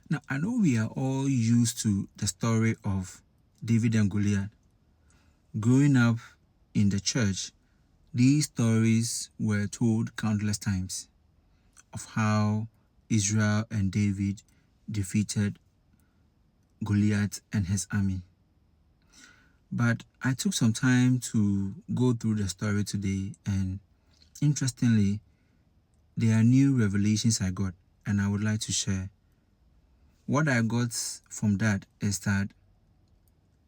Now, I know we are all used to the story of David and Goliath. Growing up in the church, these stories were told countless times of how Israel and David defeated Goliath and his army. But I took some time to go through the story today, and interestingly, there are new revelations I got, and I would like to share. What I got from that is that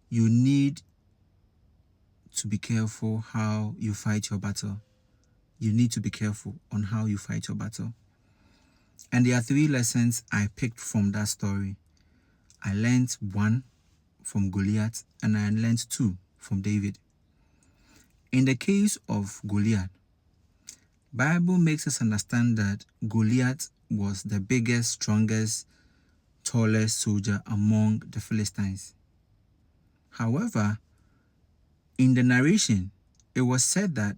you need to be careful how you fight your battle. You need to be careful on how you fight your battle. And there are 3 lessons I picked from that story. I learned 1 from Goliath, and I learned 2 from David. In the case of Goliath, Bible makes us understand that Goliath was the biggest, strongest, tallest soldier among the Philistines. However, in the narration, it was said that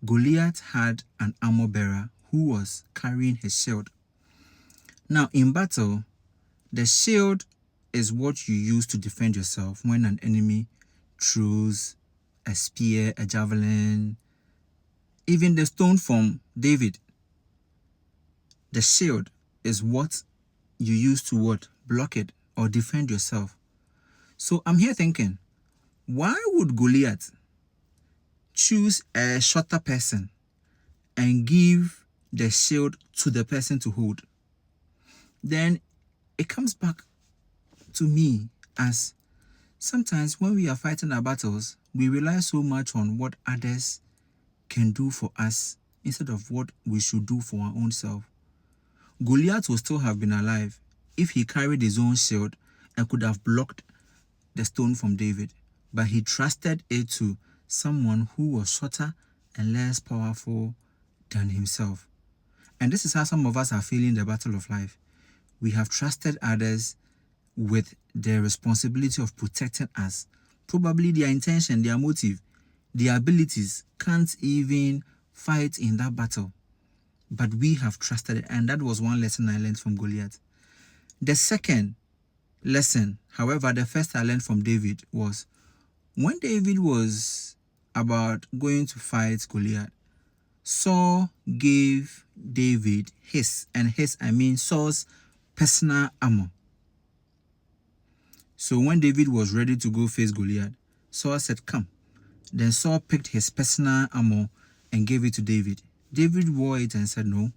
Goliath had an armor bearer who was carrying his shield. Now, in battle, the shield is what you use to defend yourself when an enemy throws a spear, a javelin, even the stone from David. The shield is what you use to what? Block it or defend yourself. So I'm here thinking, why would Goliath choose a shorter person and give the shield to the person to hold? Then it comes back to me as sometimes when we are fighting our battles, we rely so much on what others can do for us instead of what we should do for our own self. Goliath would still have been alive if he carried his own shield and could have blocked the stone from David, but he trusted it to someone who was shorter and less powerful than himself. And this is how some of us are feeling the battle of life. We have trusted others with their responsibility of protecting us. Probably their intention, their motive, their abilities can't even fight in that battle. But we have trusted it, and that was one lesson I learned from Goliath. The second lesson, however, the first I learned from David was when David was about going to fight Goliath, Saul gave David Saul's personal armor. So when David was ready to go face Goliath, Saul said, "Come." Then Saul picked his personal armor and gave it to David. David wore it and said, "No,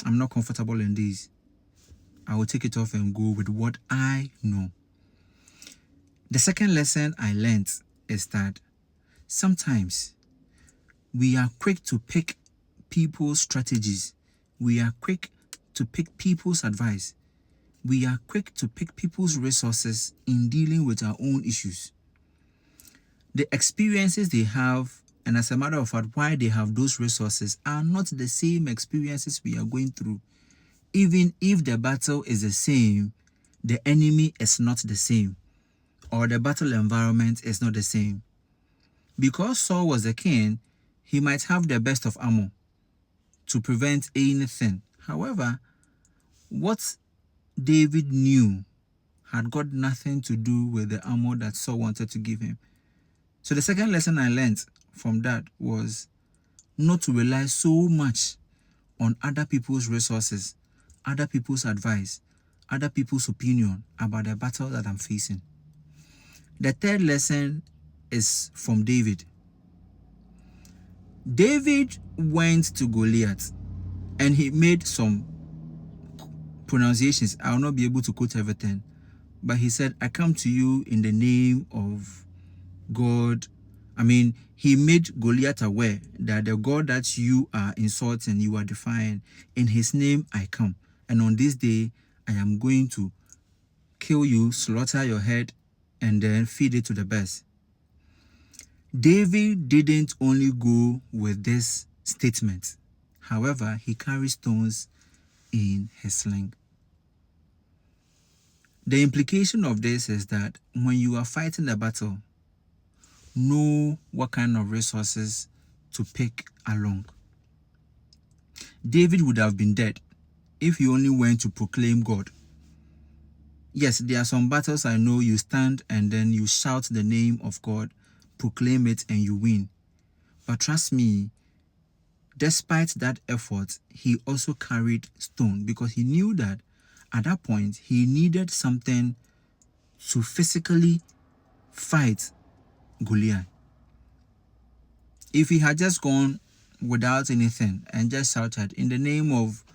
I'm not comfortable in this. I will take it off and go with what I know." The second lesson I learned is that sometimes we are quick to pick people's strategies. We are quick to pick people's advice. We are quick to pick people's resources in dealing with our own issues. The experiences they have, and as a matter of fact, why they have those resources, are not the same experiences we are going through. Even if the battle is the same, the enemy is not the same, or the battle environment is not the same. Because Saul was the king, he might have the best of armor to prevent anything. However, what David knew had got nothing to do with the armor that Saul wanted to give him. So the second lesson I learned from that was not to rely so much on other people's resources, other people's advice, other people's opinion about the battle that I'm facing. The third lesson is from David. David went to Goliath and he made some pronunciations. I will not be able to quote everything, but he said, "I come to you in the name of God." He made Goliath aware that the God that you are insulting, you are defying, in his name I come. And on this day, I am going to kill you, slaughter your head, and then feed it to the birds. David didn't only go with this statement. However, he carried stones in his sling. The implication of this is that when you are fighting a battle, know what kind of resources to pick along. David would have been dead if he only went to proclaim God. Yes, there are some battles I know you stand and then you shout the name of God, proclaim it, and you win. But trust me, despite that effort, he also carried stone because he knew that at that point he needed something to physically fight Goliath. If he had just gone without anything and just shouted, "In the name of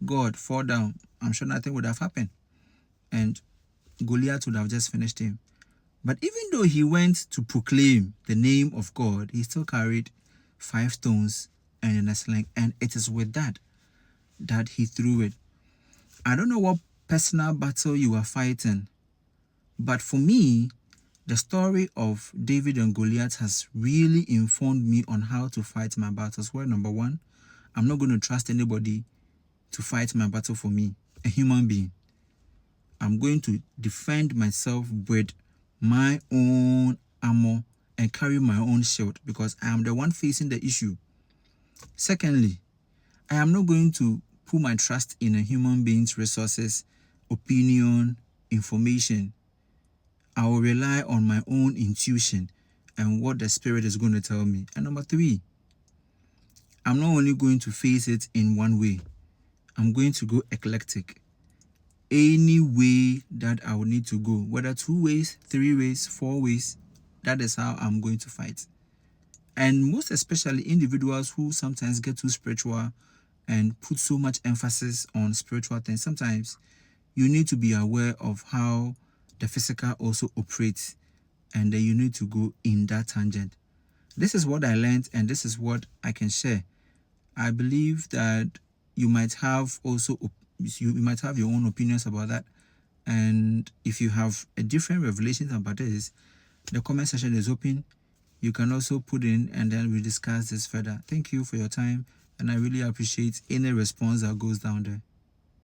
God, fall down," I'm sure nothing would have happened. And Goliath would have just finished him. But even though he went to proclaim the name of God, he still carried 5 stones and a sling. And it is with that he threw it. I don't know what personal battle you are fighting, but for me, the story of David and Goliath has really informed me on how to fight my battles. Well, number one, I'm not going to trust anybody to fight my battle for me, a human being. I'm going to defend myself with my own armor and carry my own shield because I am the one facing the issue. Secondly, I am not going to put my trust in a human being's resources, opinion, information. I will rely on my own intuition and what the Spirit is going to tell me. And number three, I'm not only going to face it in one way, I'm going to go eclectic. Any way that I will need to go, whether 2 ways, 3 ways, 4 ways, that is how I'm going to fight. And most especially individuals who sometimes get too spiritual and put so much emphasis on spiritual things, sometimes you need to be aware of how the physical also operates, and then you need to go in that tangent. This is what I learned, and this is what I can share. I believe that you might have also you might have your own opinions about that, and if you have a different revelation about this, the comment section is open. You can also put in, and then we discuss this further. Thank you for your time, and I really appreciate any response that goes down there.